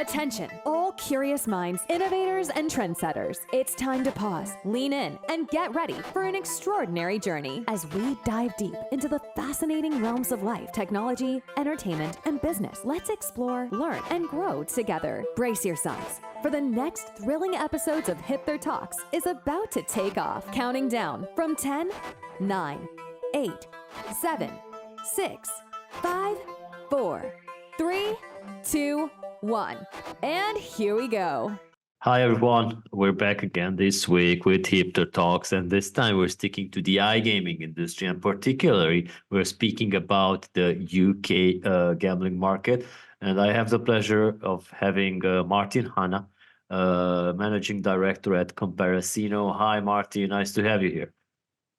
Attention, all curious minds, innovators, and trendsetters. It's time to pause, lean in, and get ready for an extraordinary journey as we dive deep into the fascinating realms of life, technology, entertainment, and business. Let's explore, learn, and grow together. Brace yourselves, for the next thrilling episodes of Hipther Talks is about to take off. Counting down from 10, 9, 8, 7, 6, 5, 4, 3, 2, 1. And here we go. Hi everyone, we're back again this week with Hipther Talks, and this time we're sticking to the iGaming industry, and particularly we're speaking about the UK gambling market. And I have the pleasure of having Martyn Hannah, Managing Director at Comparasino. Hi Martyn, nice to have you here.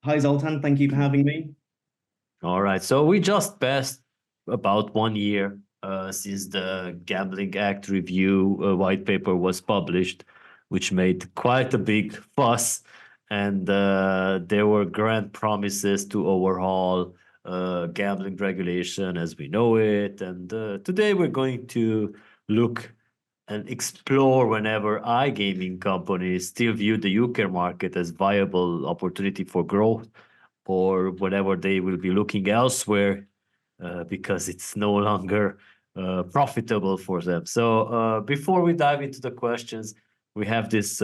Hi Zoltan, thank you for having me. All right, so we just passed about 1 year since the Gambling Act review white paper was published, which made quite a big fuss, and there were grand promises to overhaul gambling regulation as we know it. And today we're going to look and explore whenever iGaming companies still view the UK market as viable opportunity for growth, or whenever they will be looking elsewhere because it's no longer profitable for them. So before we dive into the questions, we have this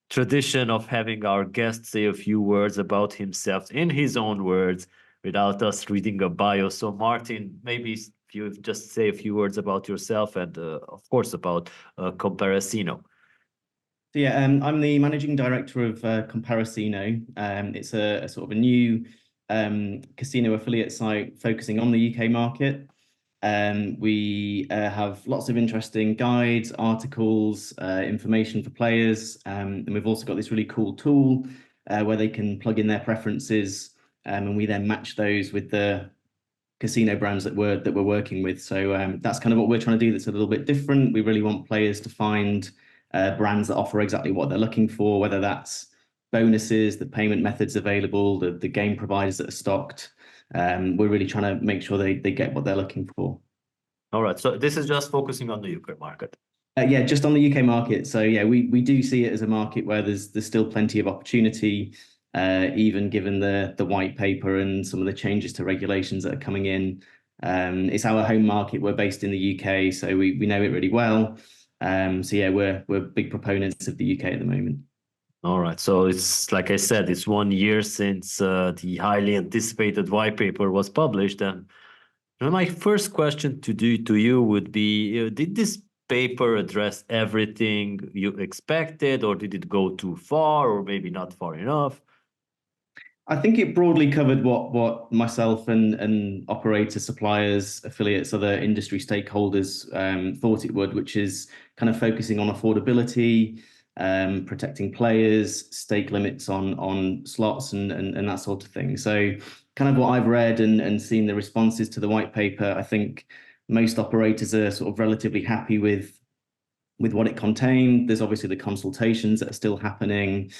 tradition of having our guest say a few words about himself in his own words without us reading a bio. So Martyn, maybe if you just say a few words about yourself and of course about Comparasino. So yeah, I'm the managing director of Comparasino. It's a sort of a new casino affiliate site focusing on the UK market. We have lots of interesting guides, articles, information for players, and we've also got this really cool tool where they can plug in their preferences, and we then match those with the casino brands that we're working with. So that's kind of what we're trying to do. That's a little bit different. We really want players to find brands that offer exactly what they're looking for, whether that's bonuses, the payment methods available, the game providers that are stocked. We're really trying to make sure they get what they're looking for. All right, so this is just focusing on the UK market. Yeah, just on the UK market. So yeah, we do see it as a market where there's still plenty of opportunity, even given the white paper and some of the changes to regulations that are coming in. It's our home market. We're based in the UK, so we know it really well. So yeah, we're big proponents of the UK at the moment. All right, so it's like I said, it's 1 year since the highly anticipated white paper was published, and my first question to you would be: did this paper address everything you expected, or did it go too far, or maybe not far enough? I think it broadly covered what myself and operators, suppliers, affiliates, other industry stakeholders thought it would, which is kind of focusing on affordability, protecting players, stake limits on slots and that sort of thing. So kind of what I've read and seen the responses to the white paper, I think most operators are sort of relatively happy with what it contained. There's obviously the consultations that are still happening.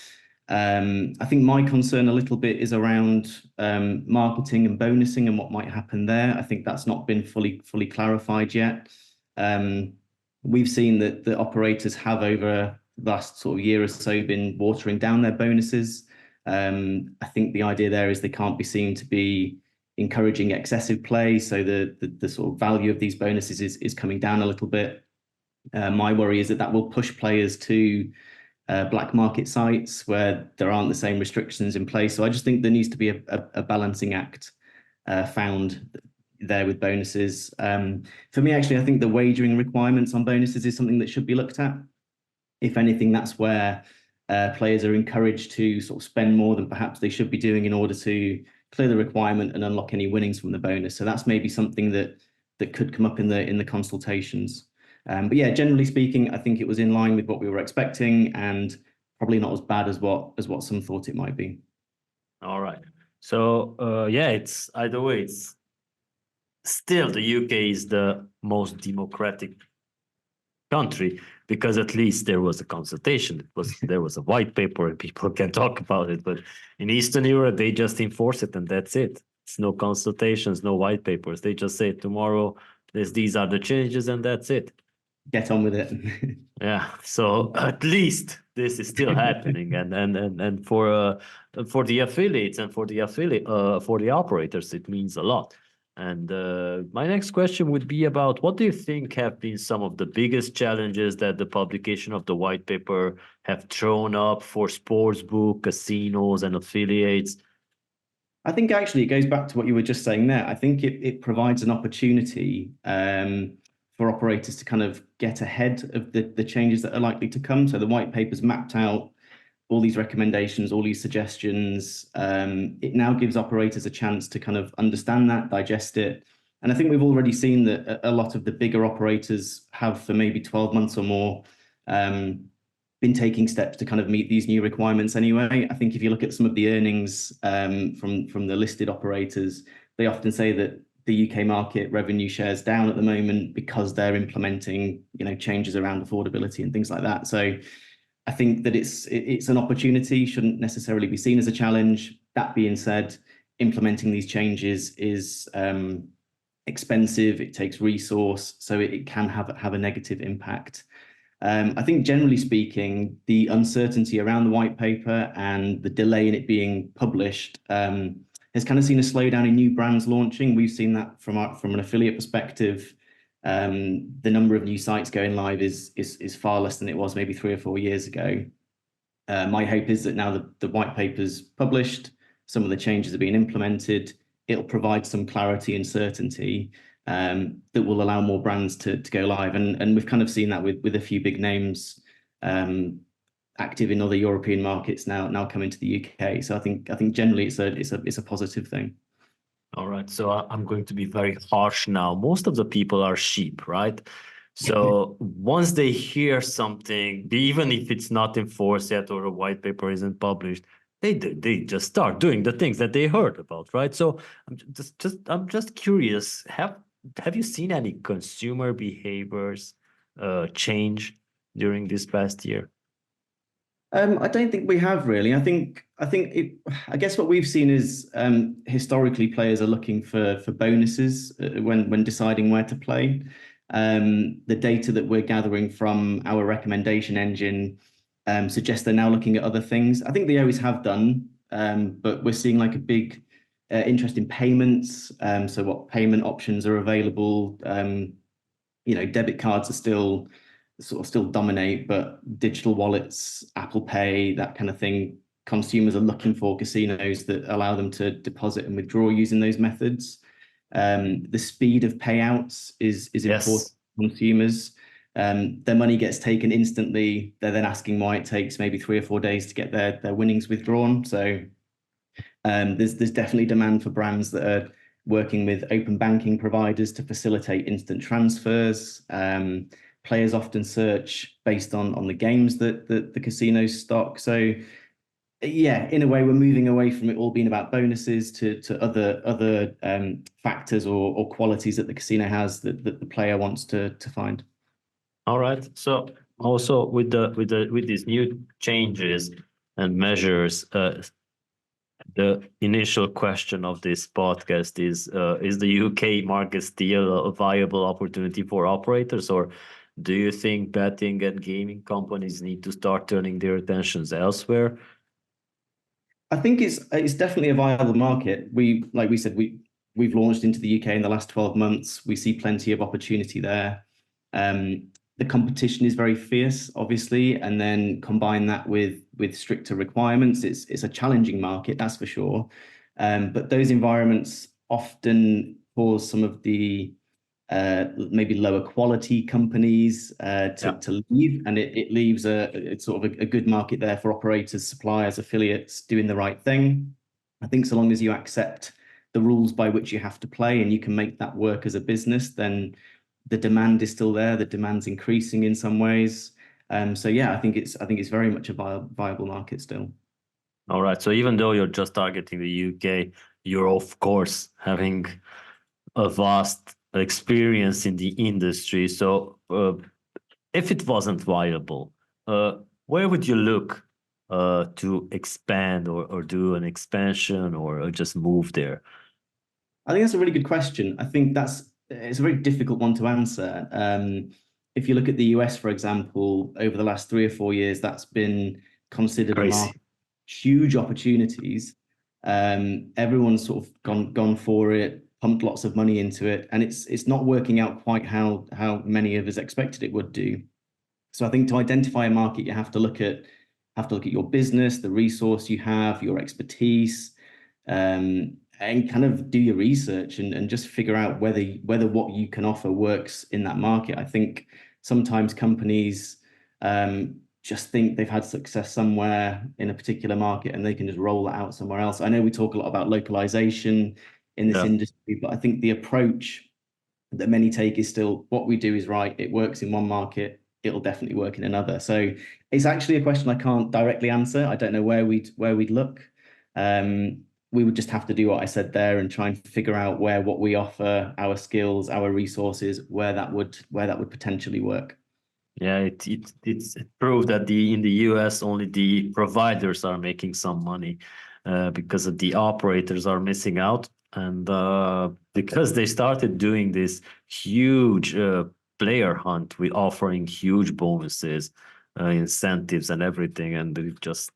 I think my concern a little bit is around marketing and bonusing and what might happen there. I think that's not been fully clarified yet. We've seen that the operators have over the last sort of year or so been watering down their bonuses. I think the idea there is they can't be seen to be encouraging excessive play, so the sort of value of these bonuses is coming down a little bit. My worry is that will push players to black market sites where there aren't the same restrictions in place. So I just think there needs to be a balancing act found there with bonuses. For me, actually, I think the wagering requirements on bonuses is something that should be looked at. If anything, that's where players are encouraged to sort of spend more than perhaps they should be doing in order to clear the requirement and unlock any winnings from the bonus. So that's maybe something that could come up in the consultations. But yeah, generally speaking, I think it was in line with what we were expecting and probably not as bad as what some thought it might be. All right. So yeah, it's either way, it's still the UK is the most democratic country because at least there was a consultation. There was a white paper and people can talk about it. But in Eastern Europe, they just enforce it and that's it. It's no consultations, no white papers. They just say tomorrow these are the changes and that's it. get on with it. Yeah, so at least this is still happening, and for the affiliates and for the operators, it means a lot. And my next question would be about what do you think have been some of the biggest challenges that the publication of the white paper have thrown up for sportsbook, casinos, and affiliates? I think actually it goes back to what you were just saying there. I think it provides an opportunity for operators to kind of get ahead of the changes that are likely to come. So the white paper's mapped out all these recommendations, all these suggestions. It now gives operators a chance to kind of understand that, digest it. And I think we've already seen that a lot of the bigger operators have for maybe 12 months or more been taking steps to kind of meet these new requirements anyway. I think if you look at some of the earnings from the listed operators, they often say that the UK market revenue shares down at the moment because they're implementing, changes around affordability and things like that. So I think that it's an opportunity, shouldn't necessarily be seen as a challenge. That being said, implementing these changes is expensive. It takes resource, so it can have a negative impact. I think generally speaking, the uncertainty around the white paper and the delay in it being published has kind of seen a slowdown in new brands launching. We've seen that from an affiliate perspective. The number of new sites going live is far less than it was maybe 3 or 4 years ago. My hope is that now the white paper's published, some of the changes are being implemented, it'll provide some clarity and certainty that will allow more brands to go live. And we've kind of seen that with a few big names active in other European markets now coming to the UK. So I think generally it's a positive thing. All right, so I'm going to be very harsh now. Most of the people are sheep, right? So once they hear something, even if it's not enforced yet or a white paper isn't published, they just start doing the things that they heard about, right? So I'm just curious, have you seen any consumer behaviors change during this past year? I don't think we have really. I guess what we've seen is historically players are looking for bonuses when deciding where to play. The data that we're gathering from our recommendation engine suggests they're now looking at other things. I think they always have done, but we're seeing like a big interest in payments. So what payment options are available? Debit cards are still dominate, but digital wallets, Apple Pay, that kind of thing, consumers are looking for casinos that allow them to deposit and withdraw using those methods. The speed of payouts is important to consumers. Their money gets taken instantly. They're then asking why it takes maybe 3 or 4 days to get their winnings withdrawn. So there's definitely demand for brands that are working with open banking providers to facilitate instant transfers. Players often search based on the games that the casinos stock. So yeah, in a way, we're moving away from it all being about bonuses to other factors or qualities that the casino has that the player wants to find. All right. So also with these new changes and measures, the initial question of this podcast is the UK market still a viable opportunity for operators, or do you think betting and gaming companies need to start turning their attentions elsewhere? I think it's definitely a viable market. We've launched into the UK in the last 12 months. We see plenty of opportunity there. The competition is very fierce, obviously, and then combine that with stricter requirements. It's a challenging market, that's for sure. But those environments often cause some of the maybe lower quality companies to leave, and it leaves it's sort of a good market there for operators, suppliers, affiliates doing the right thing. I think so long as you accept the rules by which you have to play and you can make that work as a business, then the demand is still there. The demand's increasing in some ways. So yeah, I think it's very much a viable market still. All right. So even though you're just targeting the UK, you're of course having a vast experience in the industry. So if it wasn't viable, where would you look to expand or do an expansion or just move there? I think that's a really good question. I think it's a very difficult one to answer. if you look at the US, for example, over the last 3 or 4 years, that's been considered a market, huge opportunities. Everyone's sort of gone for it, pumped lots of money into it, and it's not working out quite how many of us expected it would do. So I think to identify a market, you have to look at your business, the resource you have, your expertise, and kind of do your research and just figure out whether what you can offer works in that market. I think sometimes companies just think they've had success somewhere in a particular market and they can just roll it out somewhere else. I know we talk a lot about localization in this industry, but I think the approach that many take is still what we do is right. It works in one market, it'll definitely work in another. So it's actually a question I can't directly answer. I don't know where we'd look. We would just have to do what I said there and try and figure out where what we offer, our skills, our resources, where that would potentially work. Yeah, it proved that in the US only the providers are making some money because of the operators are missing out, and because they started doing this huge player hunt with offering huge bonuses, incentives, and everything, and it just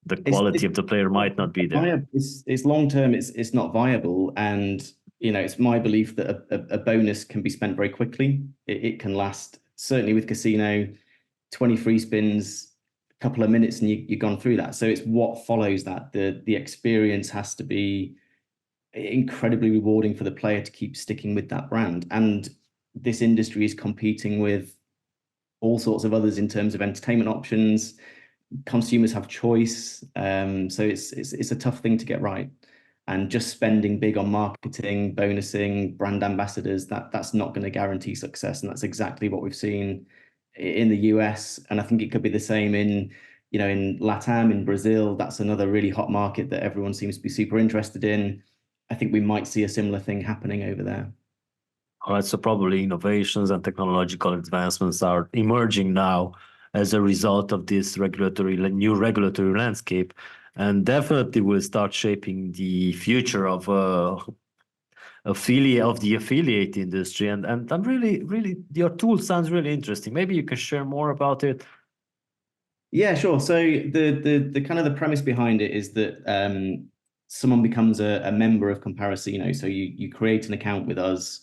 the quality of the player might not be there. It's long term. It's not viable, and it's my belief that a bonus can be spent very quickly. It can last, certainly with casino, 20 free spins, a couple of minutes, and you've gone through that. So it's what follows that. The experience has to be incredibly rewarding for the player to keep sticking with that brand. And this industry is competing with all sorts of others in terms of entertainment options. Consumers have choice, so it's a tough thing to get right. And just spending big on marketing, bonusing, brand ambassadors, that's not going to guarantee success. And that's exactly what we've seen in the US. And I think it could be the same in LATAM, in Brazil. That's another really hot market that everyone seems to be super interested in. I think we might see a similar thing happening over there. All right, so probably innovations and technological advancements are emerging now as a result of this new regulatory landscape, and definitely will start shaping the future of the affiliate industry. And I'm really your tool sounds really interesting. Maybe you can share more about it. Yeah, sure. So the kind of the premise behind it is that someone becomes a member of Comparasino. So you create an account with us.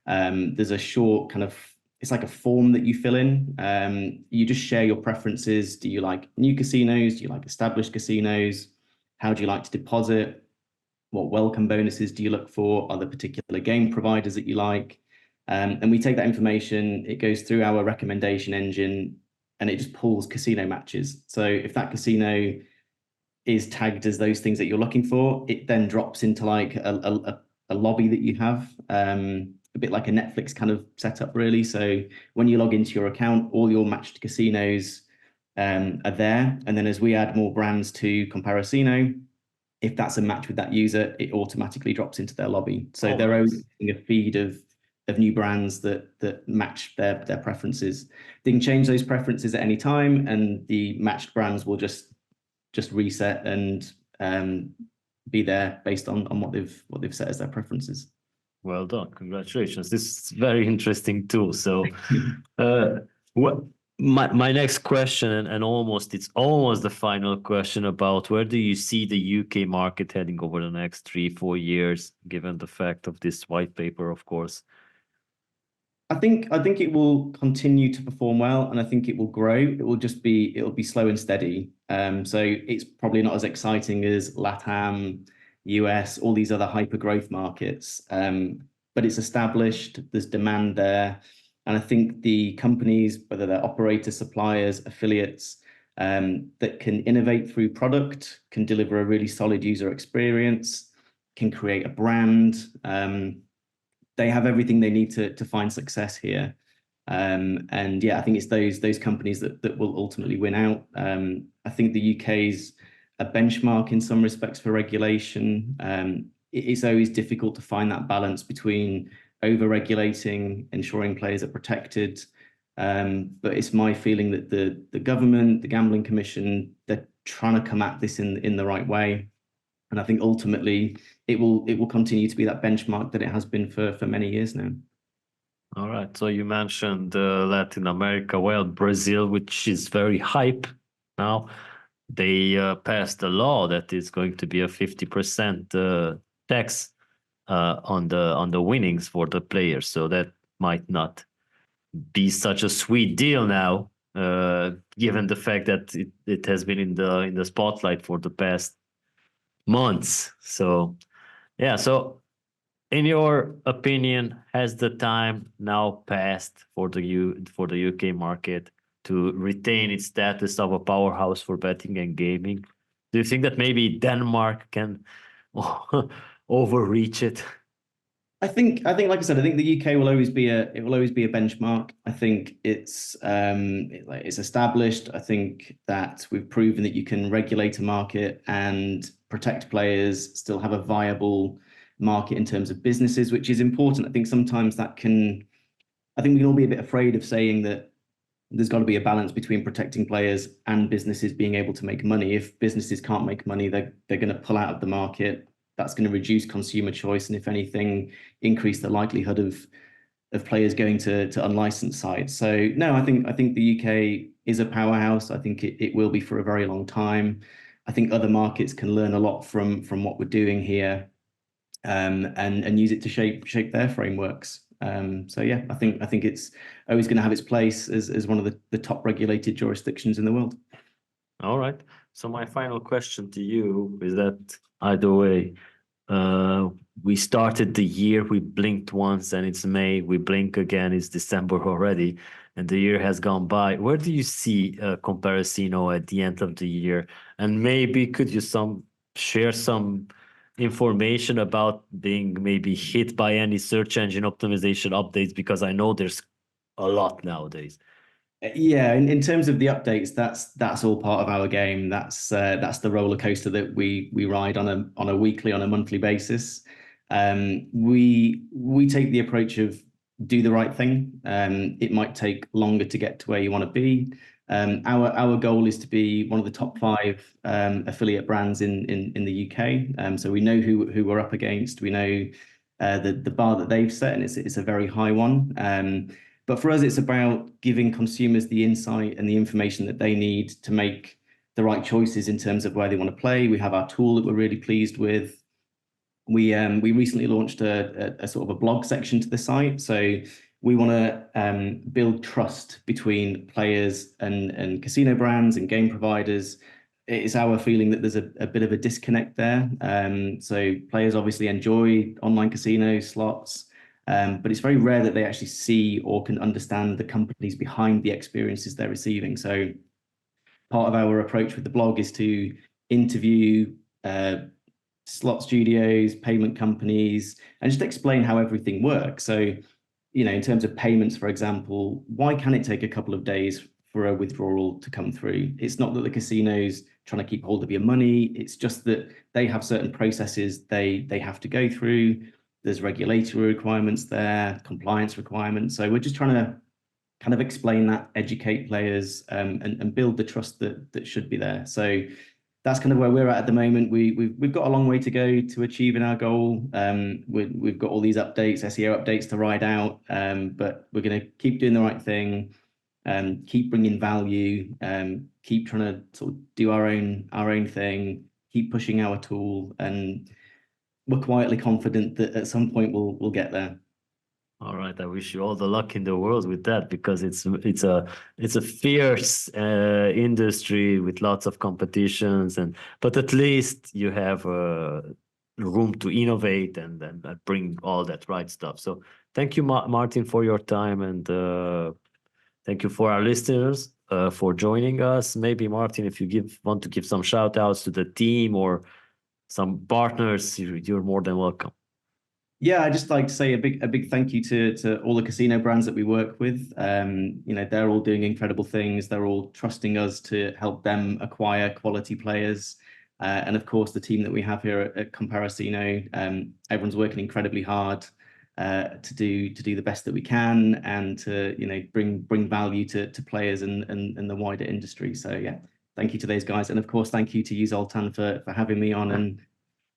There's a short kind of, it's like a form that you fill in. You just share your preferences. Do you like new casinos? Do you like established casinos? How do you like to deposit? What welcome bonuses do you look for? Are there particular game providers that you like? And we take that information, it goes through our recommendation engine, and it just pulls casino matches. So if that casino is tagged as those things that you're looking for, it then drops into like a lobby that you have, a bit like a Netflix kind of setup, really. So when you log into your account, all your matched casinos are there. And then as we add more brands to Comparasino, if that's a match with that user, it automatically drops into their lobby. So they're opening a feed of new brands that match their preferences. They can change those preferences at any time, and the matched brands will just reset and be there based on what they've set as their preferences. Well done, congratulations. This is very interesting too. So my next question, and it's almost the final question, about where do you see the UK market heading over the next 3-4 years, given the fact of this white paper, of course? I think it will continue to perform well, and I think it will grow. It'll be slow and steady. So it's probably not as exciting as LATAM, US, all these other hyper growth markets. But it's established, there's demand there. And I think the companies, whether they're operators, suppliers, affiliates, that can innovate through product, can deliver a really solid user experience, can create a brand, they have everything they need to find success here. And yeah, I think it's those companies that will ultimately win out. I think the UK's a benchmark in some respects for regulation. It's always difficult to find that balance between over-regulating, ensuring players are protected. But it's my feeling that the government, the Gambling Commission, they're trying to come at this in the right way. And I think ultimately it will continue to be that benchmark that it has been for many years now. All right. So you mentioned Latin America. Well, Brazil, which is very hype now, they passed a law that is going to be a 50% tax on the winnings for the players. So that might not be such a sweet deal now, given the fact that it has been in the spotlight for the past months. So yeah. So in your opinion, has the time now passed for for the UK market to retain its status of a powerhouse for betting and gaming? Do you think that maybe Denmark can overreach it? Like I said, I think the UK will always be a benchmark. I think it's established. I think that we've proven that you can regulate a market and protect players, still have a viable market in terms of businesses, which is important. I think sometimes I think we can all be a bit afraid of saying that there's got to be a balance between protecting players and businesses being able to make money. If businesses can't make money, they're going to pull out of the market. That's going to reduce consumer choice, and if anything, increase the likelihood of players going to unlicensed sites. So no, I think the UK is a powerhouse. I think it will be for a very long time. I think other markets can learn a lot from what we're doing here, and use it to shape their frameworks. So yeah, I think it's always going to have its place as one of the top regulated jurisdictions in the world. All right. So my final question to you is that either way, we started the year, we blinked once and it's May, we blink again, it's December already, and the year has gone by. Where do you see Comparasino at the end of the year? And maybe could you share some information about being maybe hit by any search engine optimization updates? Because I know there's a lot nowadays. Yeah, in terms of the updates, that's all part of our game. That's the roller coaster that we ride on a weekly, on a monthly basis. We take the approach of do the right thing. It might take longer to get to where you want to be. Our goal is to be one of the top 5 affiliate brands in the UK. So we know who we're up against. We know the bar that they've set, and it's a very high one. But for us, it's about giving consumers the insight and the information that they need to make the right choices in terms of where they want to play. We have our tool that we're really pleased with. We recently launched a sort of a blog section to the site. So we want to build trust between players and casino brands and game providers. It's our feeling that there's a bit of a disconnect there. So players obviously enjoy online casino slots. But it's very rare that they actually see or can understand the companies behind the experiences they're receiving. So part of our approach with the blog is to interview slot studios, payment companies, and just explain how everything works. So, in terms of payments, for example, why can it take a couple of days for a withdrawal to come through? It's not that the casino's trying to keep hold of your money. It's just that they have certain processes they have to go through. There's regulatory requirements there, compliance requirements. So we're just trying to kind of explain that, educate players, and build the trust that should be there. So that's kind of where we're at the moment. We've got a long way to go to achieving our goal. We've got all these updates, SEO updates to ride out, but we're going to keep doing the right thing, keep bringing value, keep trying to sort of do our own thing, keep pushing our tool, and we're quietly confident that at some point we'll get there. All right, I wish you all the luck in the world with that, because it's a fierce industry with lots of competitions, but at least you have room to innovate and bring all that right stuff. So thank you, Martyn, for your time, and thank you for our listeners for joining us. Maybe Martyn, if you want to give some shout outs to the team or some partners, you're more than welcome. Yeah, I'd just like to say a big thank you to all the casino brands that we work with. They're all doing incredible things. They're all trusting us to help them acquire quality players. And of course, the team that we have here at Comparasino, everyone's working incredibly hard to do the best that we can, and to bring value to players and the wider industry. So yeah, thank you to those guys, and of course, thank you to you, Zoltan, for having me on and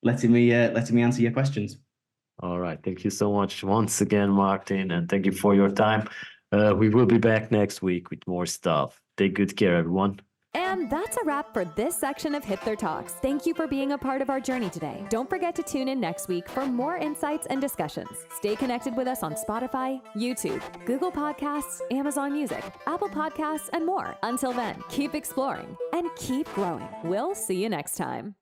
letting me answer your questions. All right. Thank you so much once again, Martyn, and thank you for your time. We will be back next week with more stuff. Take good care, everyone. And that's a wrap for this section of Hipther Talks. Thank you for being a part of our journey today. Don't forget to tune in next week for more insights and discussions. Stay connected with us on Spotify, YouTube, Google Podcasts, Amazon Music, Apple Podcasts, and more. Until then, keep exploring and keep growing. We'll see you next time.